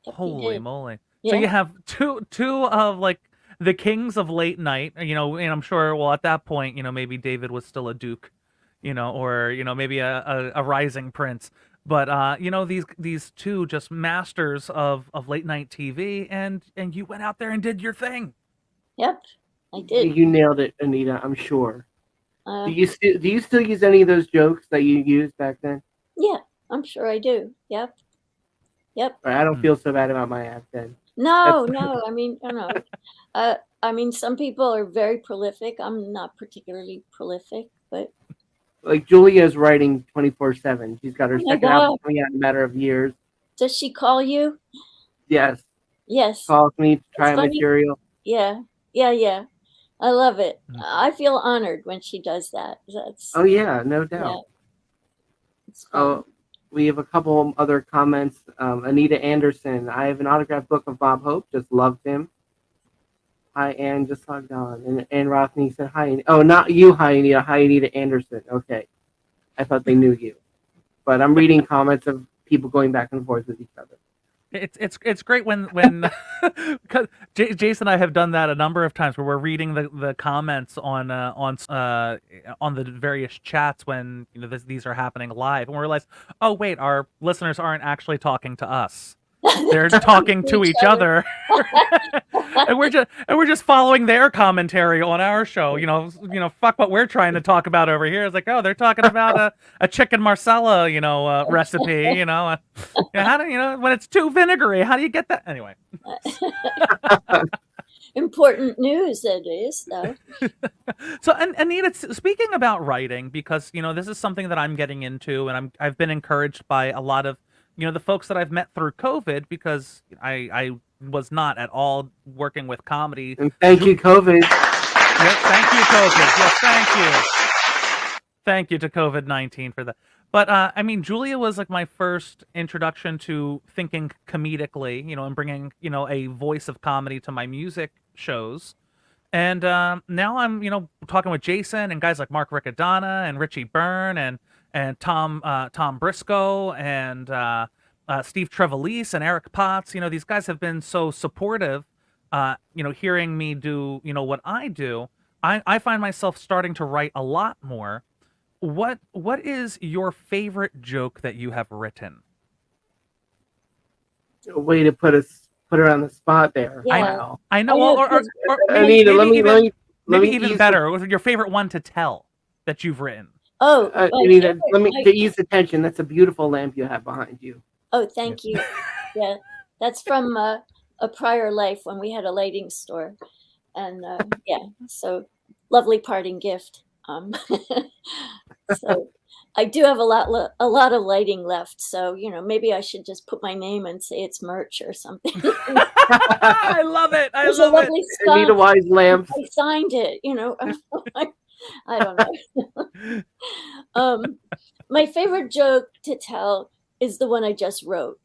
S3: yep, he
S1: Holy
S3: did.
S1: moly! So
S3: Yeah.
S1: you have two of like the kings of late night, and I'm sure, well, at that point, maybe David was still a duke, or maybe a rising prince. But these two just masters of late night TV, and you went out there and did your thing.
S3: Yep, I did.
S2: You nailed it, Anita. I'm sure.
S3: Uh,
S2: Do you still use any of those jokes that you used back then?
S3: yeah, I'm sure I do. Yep, yep.
S2: I don't
S1: Hmm.
S2: feel so bad about my act then.
S3: No, no. I mean, I mean, some people are very prolific. I'm not particularly prolific, but
S2: Like Julia's writing 24/7. She's got her
S3: oh my
S2: second album
S3: God,
S2: coming out in a matter of years.
S3: does she call you?
S2: Yes,
S3: Yes,
S2: calls me to
S3: it's
S2: try
S3: funny.
S2: material.
S3: Yeah, yeah, yeah. I love it.
S1: Hmm.
S3: I feel honored when she does that. That's
S2: Oh yeah, no
S3: yeah,
S2: doubt.
S3: it's fun.
S2: Oh, we have a couple other comments. Anita Anderson. I have an autographed book of Bob Hope. Just loved him. Hi, Ann. Just logged on. And Ann Rothney said hi. Oh, not you. Hi, Anita. Hi, Anita Anderson. Okay. I thought they knew you. But I'm reading comments of people going back and forth with each other.
S1: It's great when because Jason and I have done that a number of times where we're reading the comments on the various chats when these are happening live, and we realize, oh wait, our listeners aren't actually talking to us. They're talking to each other. and we're just following their commentary on our show. Fuck what we're trying to talk about over here. It's like, oh, they're talking about a chicken marsala, recipe. How do when it's too vinegary? How do you get that? Anyway.
S3: Important news it is, though.
S1: So, and Anita, speaking about writing, because this is something that I'm getting into, and I've been encouraged by a lot of the folks that I've met through COVID, because I was not at all working with comedy.
S2: And thank you, COVID.
S1: Yep, thank you, COVID. Yes, thank you. Thank you to COVID-19 for that. But I mean, Julia was like my first introduction to thinking comedically, and bringing a voice of comedy to my music shows. And now I'm talking with Jason and guys like Mark Riccadonna and Richie Byrne and Tom Briscoe and Steve Trevelise and Eric Potts. These guys have been so supportive. Hearing me do what I do, I find myself starting to write a lot more. What is your favorite joke that you have written?
S2: A way to put her on the spot there.
S3: Yeah.
S2: Wow.
S1: I know. Or
S2: Anita, let me
S1: even better. What's your favorite one to tell that you've written?
S3: Oh,
S2: Anita, to ease the tension. That's a beautiful lamp you have behind you.
S3: Oh, thank you. Yeah, that's from a prior life when we had a lighting store, and yeah, so lovely parting gift. So I do have a lot of lighting left. So maybe I should just put my name and say it's merch or something.
S1: I love it. I
S3: There's
S1: love
S3: a lovely
S1: it.
S3: skunk.
S2: Anita Wise lamps.
S3: I signed it. I don't know. My favorite joke to tell is the one I just wrote.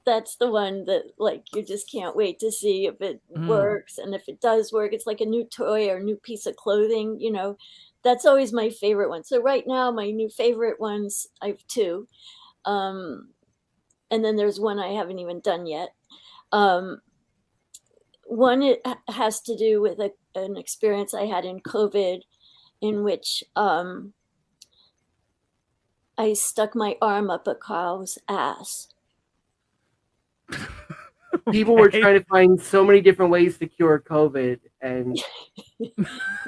S3: That's the one that you just can't wait to see if it works, and if it does work, it's like a new toy or a new piece of clothing. That's always my favorite one. So right now, my new favorite ones, I have two, and then there's one I haven't even done yet. One it has to do with an experience I had in COVID, in which I stuck my arm up a cow's ass.
S2: People were
S1: Okay.
S2: trying to find so many different ways to cure COVID, and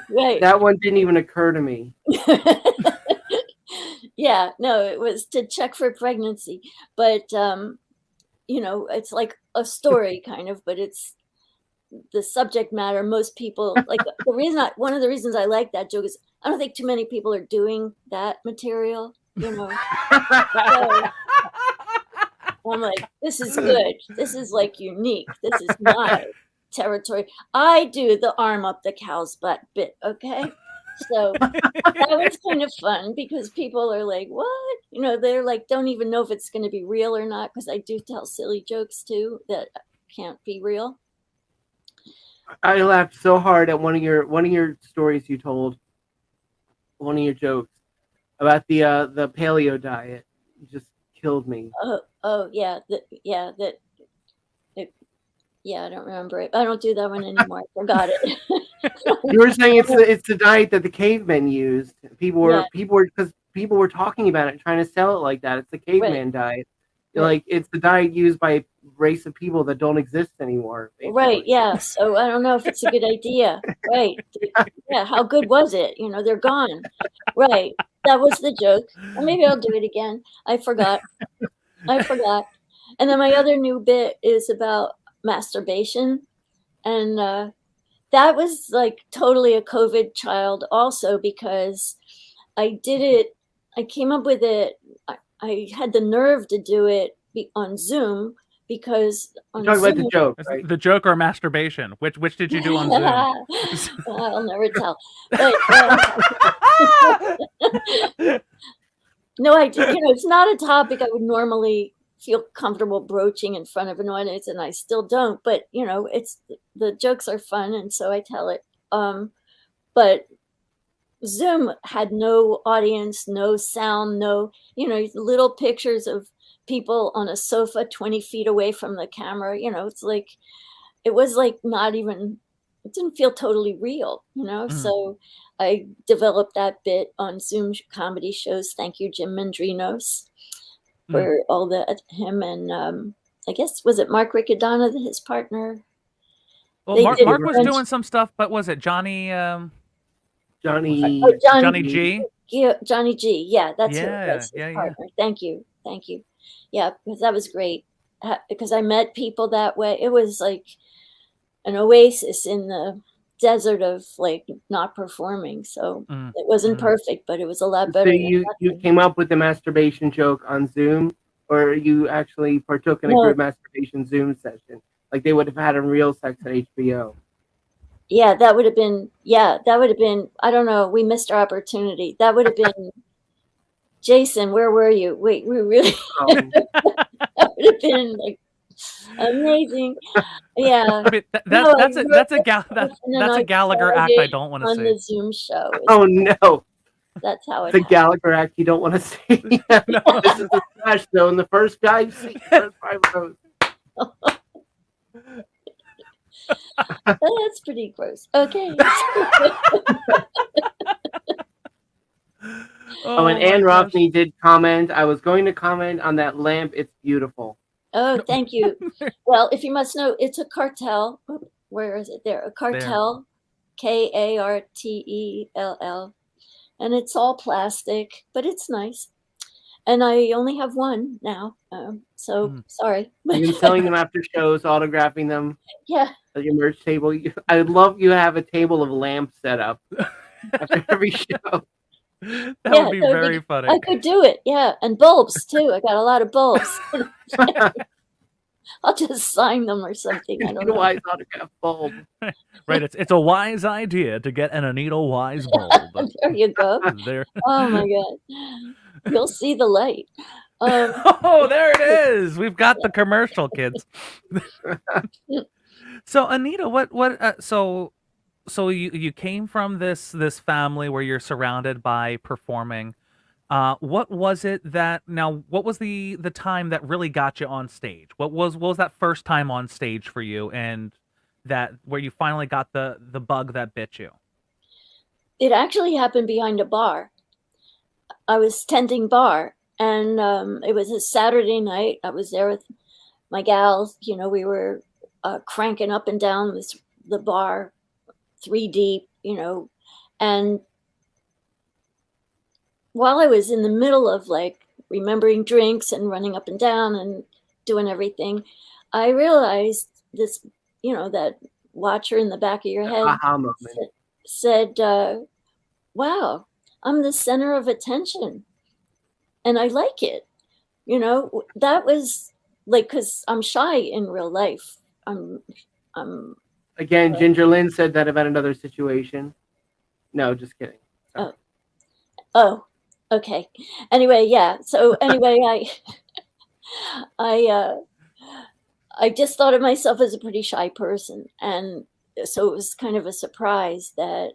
S3: Right.
S2: that one didn't even occur to me.
S3: Yeah, no, it was to check for pregnancy. But it's like a story kind of, but it's the subject matter. Most people like one of the reasons I like that joke is I don't think too many people are doing that material, So I'm like, this is good. This is like unique. This is my territory. I do the arm up the cow's butt bit, okay? So that was kind of fun because people are like, what? They're like, don't even know if it's going to be real or not, because I do tell silly jokes too that can't be real.
S2: I laughed so hard at one of your stories you told, one of your jokes about the paleo diet. It just killed me.
S3: Oh yeah, I don't remember it. I don't do that one anymore. I forgot it.
S2: You were saying it's the diet that the cavemen used. People were talking about it, trying to sell it like that. It's the caveman diet.
S3: Right.
S2: Like it's the diet used by a race of people that don't exist anymore. Basically.
S3: Right. Yeah. So I don't know if it's a good idea. Right. Yeah. How good was it? They're gone. Right. That was the joke. Or maybe I'll do it again. I forgot. And then my other new bit is about masturbation. And that was like totally a COVID child also, because I did it. I came up with it. I had the nerve to do it on Zoom because on
S2: Talk
S3: Zoom,
S2: about the joke, right?
S1: The joke or masturbation? Which did you do on Zoom?
S3: I'll never tell. But, no, I did. It's not a topic I would normally feel comfortable broaching in front of an audience, and I still don't. But it's the jokes are fun, and so I tell it. But Zoom had no audience, no sound, no little pictures of people on a sofa 20 feet away from the camera. It's like it was like not even. It didn't feel totally real, So I developed that bit on Zoom comedy shows. Thank you, Jim Mendrinos, for all that. Him and I guess was it Mark Riccadonna, his partner?
S1: Well, Mark was doing some stuff, but was it Johnny?
S2: Johnny
S1: G.
S3: Yeah, Johnny G. Yeah, that's who
S1: Yeah,
S3: was his partner. Thank you. Yeah, because that was great. Because I met people that way. It was like an oasis in the desert of like not performing. So it wasn't perfect, but it was a lot better.
S2: So you came up with the masturbation joke on Zoom, or you actually partook in a group masturbation Zoom session, like they would have had in Real Sex at HBO?
S3: Yeah, that would have been. I don't know. We missed our opportunity. That would have been. Jason, where were you? Wait, we really. That would have been like amazing. Yeah.
S1: I mean, that's a Gallagher act I don't want to see
S3: on the Zoom show.
S2: Oh no.
S3: That's how it.
S2: The Gallagher act you don't want to see. No. This is the Smash Show, and the first guy you see, first 5 rows.
S3: That's pretty gross. Okay.
S2: And Ann Rothney did comment. I was going to comment on that lamp. It's beautiful.
S3: Oh, thank you. Well, if you must know, it's a cartel. Where is it? There, a cartel. Kartell. And it's all plastic, but it's nice. And I only have one now. Sorry.
S2: You've been selling them after shows, autographing them.
S3: Yeah.
S2: At your merch table. I would love you to have a table of lamps set up after every show.
S1: That would be very funny.
S3: I could do it, yeah. And bulbs too. I got a lot of bulbs. I'll just sign them or something. I don't know.
S2: Wise autograph bulb.
S1: Right, it's a wise idea to get an Anita Wise bulb.
S3: There you go.
S1: There.
S3: Oh my God. You'll see the light.
S1: Oh, there it is. We've got the commercial, kids. So Anita, so you came from this family where you're surrounded by performing. What was it what was the time that really got you on stage? What was that first time on stage for you, and that where you finally got the bug that bit you?
S3: It actually happened behind a bar. I was tending bar, And it was a Saturday night. I was there with my gals. We were cranking up and down the bar, 3 deep. And while I was in the middle of like remembering drinks and running up and down and doing everything, I realized this, that watcher in the back of your head
S2: aha moment.
S3: said, wow, I'm the center of attention. And I like it. That was like, because I'm shy in real life. I'm
S2: Again, Ginger Lynn said that about another situation. No, just kidding. Sorry.
S3: Oh, okay. Anyway, yeah. So anyway, I just thought of myself as a pretty shy person, and so it was kind of a surprise that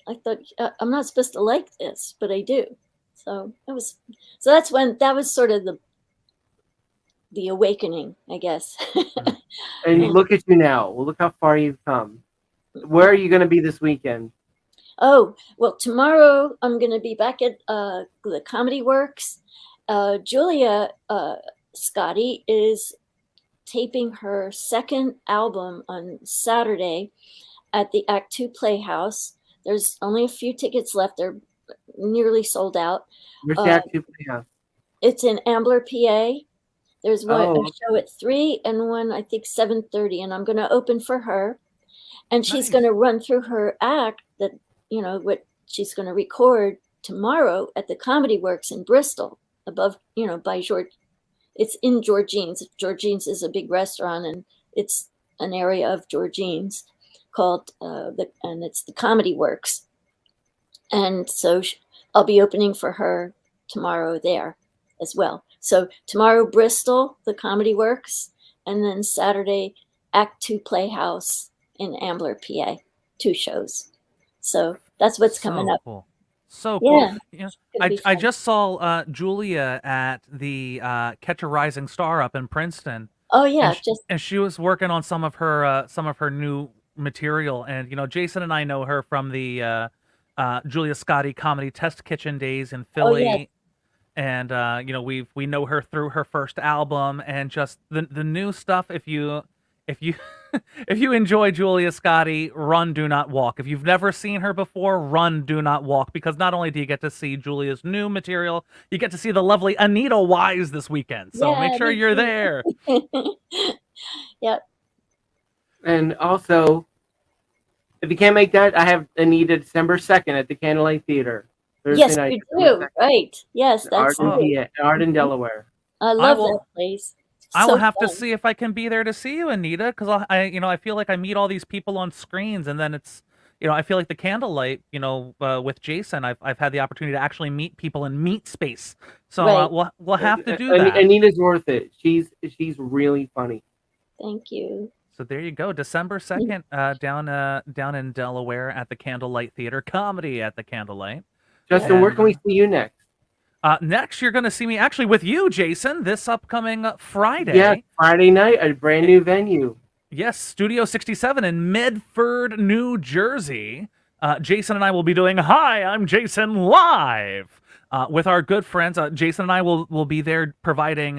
S3: I thought I'm not supposed to like this, but I do. So that was sort of the awakening, I guess.
S2: And look at you now. Well, look how far you've come. Where are you going to be this weekend?
S3: Oh, well, tomorrow I'm going to be back at the Comedy Works. Julia Scotti is taping her second album on Saturday at the Act 2 Playhouse. There's only a few tickets left. They're nearly sold out.
S2: Where's the Act 2 Playhouse?
S3: It's in Ambler, PA. There's a
S2: Oh.
S3: show at 3 and one, I think, 7:30, and I'm going to open for her. And she's
S1: Nice.
S3: going to run through her act that, what she's going to record tomorrow at the Comedy Works in Bristol, above, by George. It's in Georgine's. Georgine's is a big restaurant, and it's an area of Georgine's called, and it's the Comedy Works. And so I'll be opening for her tomorrow there as well. So tomorrow, Bristol, the Comedy Works, and then Saturday, Act 2 Playhouse in Ambler, PA, 2 shows. So that's what's coming up.
S1: Cool. So cool.
S3: Yeah.
S1: I just saw Julia at the Catch a Rising Star up in Princeton.
S3: Oh yeah,
S1: and she was working on some of her new material, and Jason and I know her from the Julia Scotti Comedy Test Kitchen days in Philly.
S3: Oh, yeah.
S1: And we know her through her first album, and just the new stuff. If you if you enjoy Julia Scotti, run, do not walk. If you've never seen her before, run, do not walk, because not only do you get to see Julia's new material, you get to see the lovely Anita Wise this weekend. So make sure you're there.
S3: Yep.
S2: And also, if you can't make that, I have Anita December 2nd at the Candlelight Theater. Thursday
S3: Yes,
S2: night,
S3: you do. Right. Yes, that's
S2: Arden, Delaware.
S3: I love that place.
S1: I will have to see if I can be there to see you, Anita, because I feel like I meet all these people on screens, and then it's, I feel like the Candlelight, with Jason, I've had the opportunity to actually meet people in meet space. So
S3: Right.
S1: we'll have to do that.
S2: Anita's worth it. She's really funny.
S3: Thank you.
S1: So there you go, December 2nd, down in Delaware at the Candlelight Theater, comedy at the Candlelight.
S2: Justin, where can we see you next?
S1: Next, you're going to see me actually with you, Jason, this upcoming Friday.
S2: Yeah, Friday night at a brand new venue.
S1: Yes, Studio 67 in Medford, New Jersey. Jason and I will be doing Hi, I'm Jason live with our good friends. Jason and I will be there providing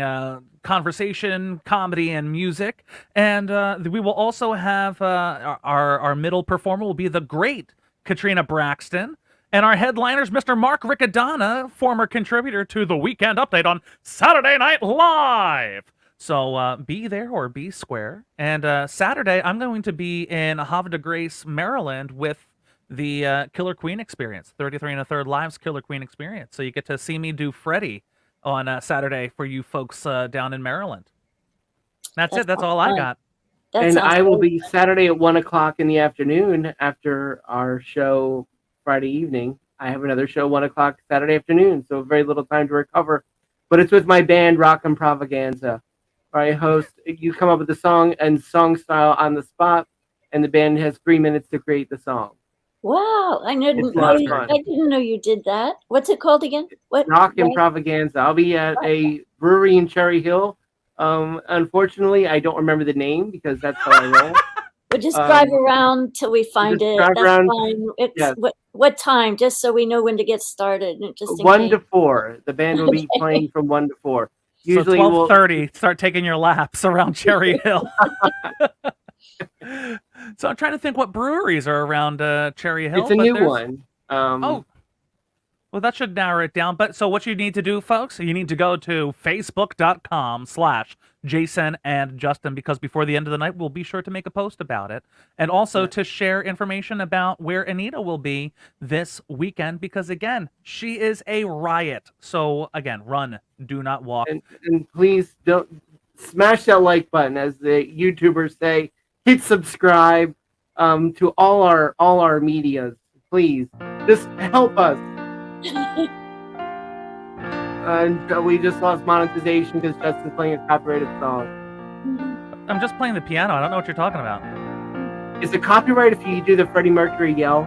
S1: conversation, comedy, and music. And we will also have our middle performer will be the great Katrina Braxton. And our headliners, Mr. Mark Riccadonna, former contributor to The Weekend Update on Saturday Night Live. So be there or be square. And Saturday, I'm going to be in Havre de Grace, Maryland with the Killer Queen Experience, 33 1/3 Live's Killer Queen Experience. So you get to see me do Freddie on Saturday for you folks down in Maryland. That's it. That's all I got.
S2: And I will be Saturday at 1 o'clock in the afternoon after our show Friday evening. I have another show 1 o'clock Saturday afternoon, so very little time to recover. But it's with my band Rock and Pravaganza, where I host. You come up with a song and song style on the spot, and the band has 3 minutes to create the song.
S3: Wow, I didn't know you did that. What's it called again? What?
S2: Rock and Pravaganza. I'll be at a brewery in Cherry Hill. Unfortunately, I don't remember the name because that's how I roll.
S3: We'll just drive around till we find it.
S2: Drive
S3: That's
S2: around.
S3: fine. It's
S2: Yes.
S3: What time? Just so we know when to get started. Just in
S2: 1
S3: case.
S2: to 4. The band will be
S3: Okay.
S2: playing from 1 to 4.
S1: So 12:30, start taking your laps around Cherry Hill. So I'm trying to think what breweries are around Cherry Hill.
S2: It's a new one.
S1: Oh, well, that should narrow it down. But so what you need to do, folks, you need to go to facebook.com/Jason and Justin, because before the end of the night, we'll be sure to make a post about it. And also to share information about where Anita will be this weekend, because, again, she is a riot. So, again, run, do not walk.
S2: And please don't smash that like button, as the YouTubers say. Hit subscribe to all our medias. Please, just help us. And we just lost monetization because Justin's playing a copyrighted song.
S1: I'm just playing the piano. I don't know what you're talking about.
S2: Is it copyright if you do the Freddie Mercury yell?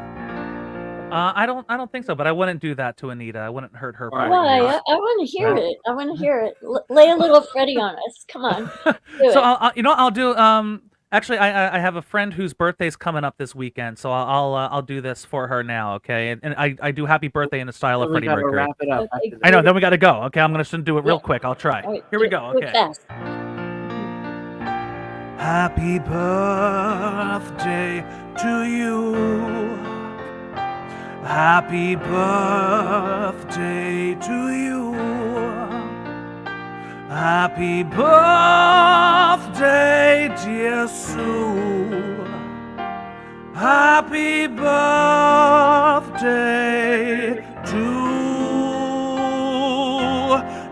S1: I don't think so, but I wouldn't do that to Anita. I wouldn't hurt her.
S2: Right.
S3: Why? I want to hear it. I want to hear it. Lay a little Freddie on us. Come on.
S1: So I'll do. Actually, I have a friend whose birthday's coming up this weekend, so I'll do this for her now, okay? And I do happy birthday in the style of Freddie Mercury.
S2: Wrap it up.
S3: Okay,
S1: I know. Then we got to go. Okay, I'm gonna do it real quick. I'll try.
S3: All right,
S1: Here we go.
S3: do it
S1: Okay.
S3: fast.
S1: Happy birthday to you. Happy birthday to you. Happy birthday, dear Sue. Happy birthday to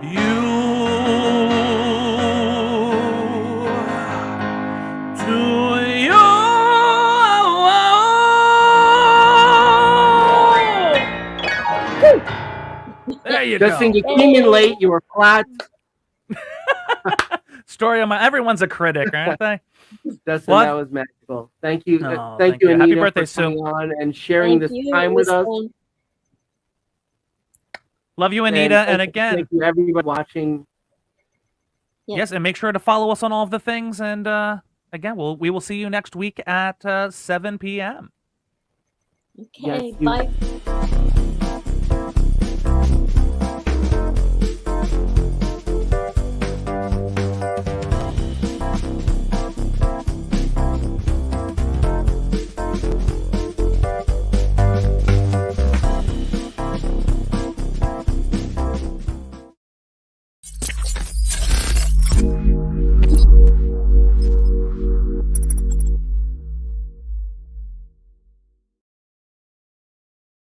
S1: you. To you. There you go.
S2: Justin, you came in late. You were flat.
S1: Story of my. Everyone's a critic, aren't they?
S2: Justin,
S1: What?
S2: that was magical. Thank you,
S1: Oh,
S2: thank you, Anita,
S1: Happy birthday,
S2: for coming
S1: Sue.
S2: on and sharing
S3: Thank
S2: this
S3: you.
S2: time
S3: It
S2: with
S3: was
S2: us.
S3: fun.
S1: Love you, Anita, and again,
S2: thank you everybody watching.
S3: Yeah.
S1: yes, and make sure to follow us on all of the things. And again, we will see you next week at 7 p.m.
S3: Okay,
S2: Yes, you-
S3: bye.